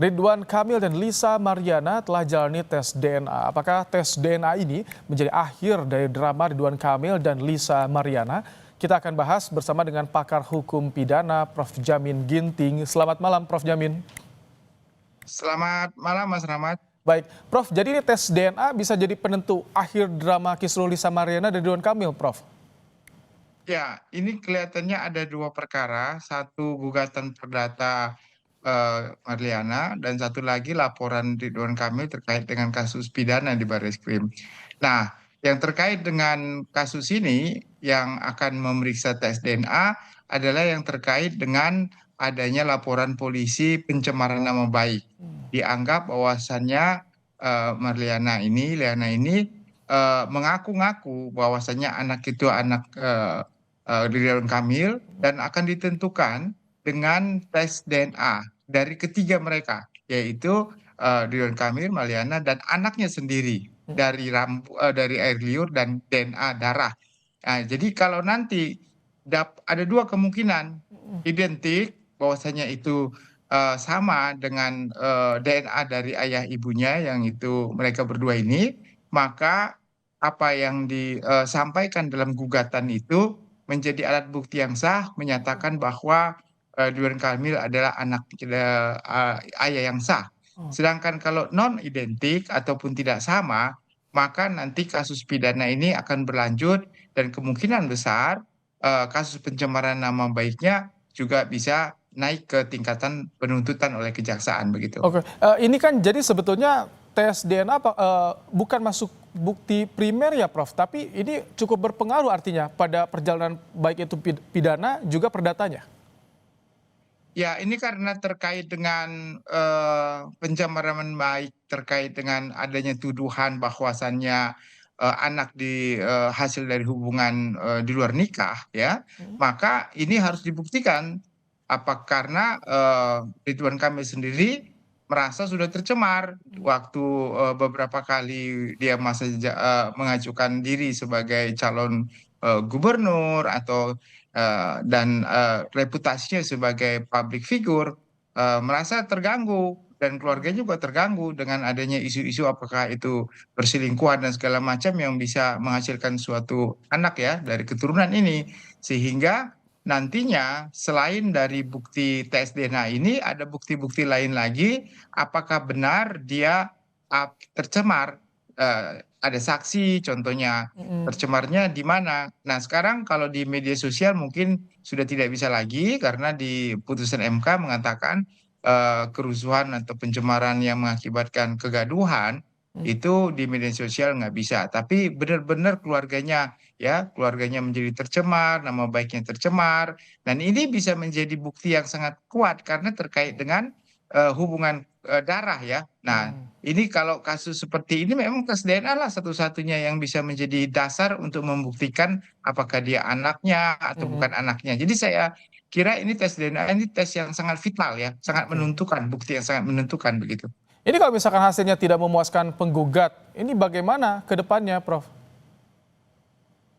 Ridwan Kamil dan Lisa Mariana telah jalani tes DNA. Apakah tes DNA ini menjadi akhir dari drama Ridwan Kamil dan Lisa Mariana? Kita akan bahas bersama dengan pakar hukum pidana Prof. Jamin Ginting. Selamat malam Prof. Jamin. Selamat malam Mas Rahmat. Baik, Prof. Jadi ini tes DNA bisa jadi penentu akhir drama kisruh Lisa Mariana dan Ridwan Kamil, Prof. Ya, ini kelihatannya ada dua perkara, satu gugatan perdata Marliana dan satu lagi laporan Ridwan Kamil terkait dengan kasus pidana di Barreskrim. Nah, yang terkait dengan kasus ini yang akan memeriksa tes DNA adalah yang terkait dengan adanya laporan polisi pencemaran nama baik. Dianggap bahwasannya Liana ini mengaku-ngaku bahwasannya anak itu anak Ridwan Kamil dan akan ditentukan dengan tes DNA dari ketiga mereka, yaitu Ridwan Kamil, Maliana, dan anaknya sendiri dari air liur dan DNA darah. Nah, jadi kalau nanti ada dua kemungkinan identik bahwasanya itu sama dengan DNA dari ayah ibunya yang itu mereka berdua ini, maka apa yang disampaikan dalam gugatan itu menjadi alat bukti yang sah menyatakan bahwa Ridwan Kamil adalah anak ayah yang sah. Sedangkan kalau non identik ataupun tidak sama, maka nanti kasus pidana ini akan berlanjut dan kemungkinan besar kasus pencemaran nama baiknya juga bisa naik ke tingkatan penuntutan oleh kejaksaan begitu. Oke, ini kan jadi sebetulnya tes DNA bukan masuk bukti primer ya, Prof. Tapi ini cukup berpengaruh artinya pada perjalanan baik itu pidana juga perdatanya. Ya, ini karena terkait dengan pencemaran baik, terkait dengan adanya tuduhan bahwasannya anak hasil dari hubungan di luar nikah, ya, maka ini harus dibuktikan. Apa karena Ridwan Kamil sendiri merasa sudah tercemar waktu beberapa kali dia mengajukan diri sebagai calon gubernur atau dan reputasinya sebagai public figure merasa terganggu dan keluarganya juga terganggu dengan adanya isu-isu apakah itu perselingkuhan dan segala macam yang bisa menghasilkan suatu anak ya dari keturunan ini sehingga nantinya selain dari bukti tes DNA ini ada bukti-bukti lain lagi apakah benar dia tercemar. Ada saksi contohnya tercemarnya di mana. Nah, sekarang kalau di media sosial mungkin sudah tidak bisa lagi karena di putusan MK mengatakan kerusuhan atau pencemaran yang mengakibatkan kegaduhan itu di media sosial nggak bisa. Tapi benar-benar keluarganya menjadi tercemar, nama baiknya tercemar, dan ini bisa menjadi bukti yang sangat kuat karena terkait dengan hubungan darah ya. Nah, ini kalau kasus seperti ini memang tes DNA lah satu-satunya yang bisa menjadi dasar untuk membuktikan apakah dia anaknya atau bukan anaknya. Jadi saya kira ini tes DNA ini tes yang sangat vital ya, sangat menentukan, bukti yang sangat menentukan begitu. Ini kalau misalkan hasilnya tidak memuaskan penggugat, ini bagaimana ke depannya, Prof?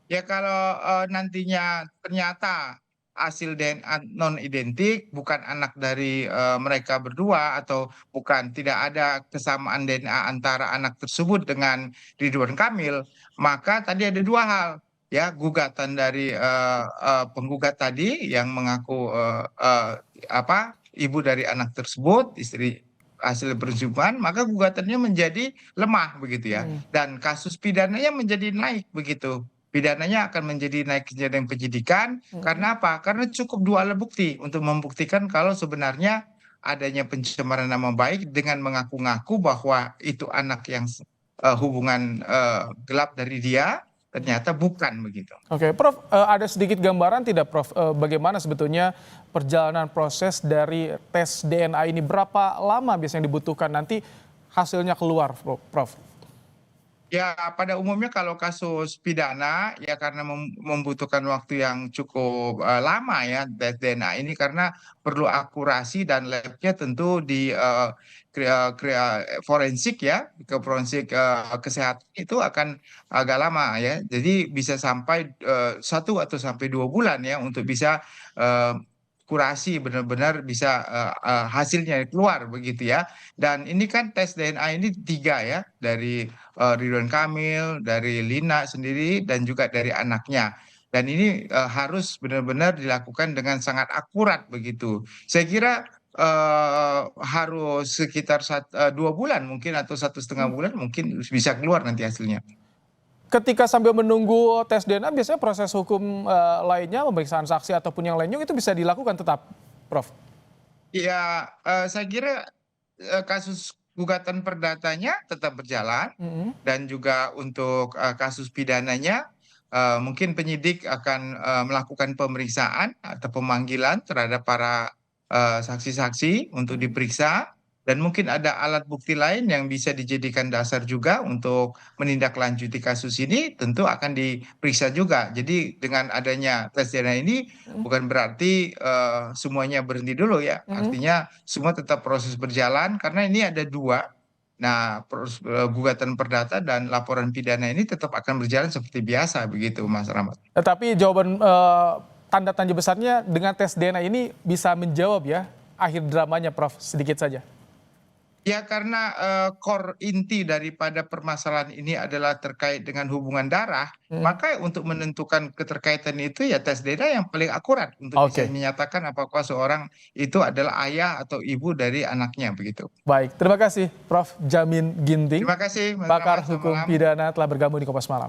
Ya kalau nantinya ternyata hasil DNA non identik bukan anak dari mereka berdua atau bukan tidak ada kesamaan DNA antara anak tersebut dengan Ridwan Kamil, maka tadi ada dua hal ya gugatan dari penggugat tadi yang mengaku ibu dari anak tersebut, istri hasil perjumpaan, maka gugatannya menjadi lemah begitu ya. Dan kasus pidananya menjadi naik begitu. Pidananya akan menjadi naik ke jenjang penyidikan. Karena apa? Karena cukup dua alat bukti untuk membuktikan kalau sebenarnya adanya pencemaran nama baik dengan mengaku-ngaku bahwa itu anak yang hubungan gelap dari dia, ternyata bukan begitu. Oke, Prof, ada sedikit gambaran tidak, Prof, bagaimana sebetulnya perjalanan proses dari tes DNA ini? Berapa lama biasanya dibutuhkan nanti hasilnya keluar, Prof? Ya, pada umumnya kalau kasus pidana ya karena membutuhkan waktu yang cukup lama ya tes DNA ini karena perlu akurasi dan labnya tentu di forensik ya ke forensik kesehatan itu akan agak lama ya. Jadi bisa sampai 1 atau sampai 2 bulan ya untuk bisa dikurasi benar-benar bisa hasilnya keluar begitu ya. Dan ini kan tes DNA ini 3 ya, dari Ridwan Kamil, dari Lina sendiri, dan juga dari anaknya. Dan ini harus benar-benar dilakukan dengan sangat akurat begitu. Saya kira harus sekitar 2 bulan mungkin, atau 1,5 bulan mungkin bisa keluar nanti hasilnya. Ketika sambil menunggu tes DNA, biasanya proses hukum lainnya, pemeriksaan saksi ataupun yang lainnya itu bisa dilakukan tetap, Prof? Ya, saya kira kasus gugatan perdatanya tetap berjalan, Mhm. dan juga untuk kasus pidananya mungkin penyidik akan melakukan pemeriksaan atau pemanggilan terhadap para saksi-saksi untuk diperiksa, dan mungkin ada alat bukti lain yang bisa dijadikan dasar juga untuk menindaklanjuti kasus ini, tentu akan diperiksa juga. Jadi dengan adanya tes DNA ini Mhm. bukan berarti semuanya berhenti dulu ya. Mhm. Artinya semua tetap proses berjalan, karena ini ada 2. Nah, gugatan perdata dan laporan pidana ini tetap akan berjalan seperti biasa begitu, Mas Rahmat. Tetapi jawaban tanda tanya besarnya dengan tes DNA ini bisa menjawab ya akhir dramanya, Prof, sedikit saja. Ya, karena core inti daripada permasalahan ini adalah terkait dengan hubungan darah, Mhm. maka untuk menentukan keterkaitan itu ya tes DNA yang paling akurat untuk bisa Oke, menyatakan apakah seorang itu adalah ayah atau ibu dari anaknya begitu. baik. Terima kasih Prof Jamin Ginting, Terima kasih, Mas pakar Rahmat. Selamat hukum malam. pidana telah bergabung di Kompas Malam.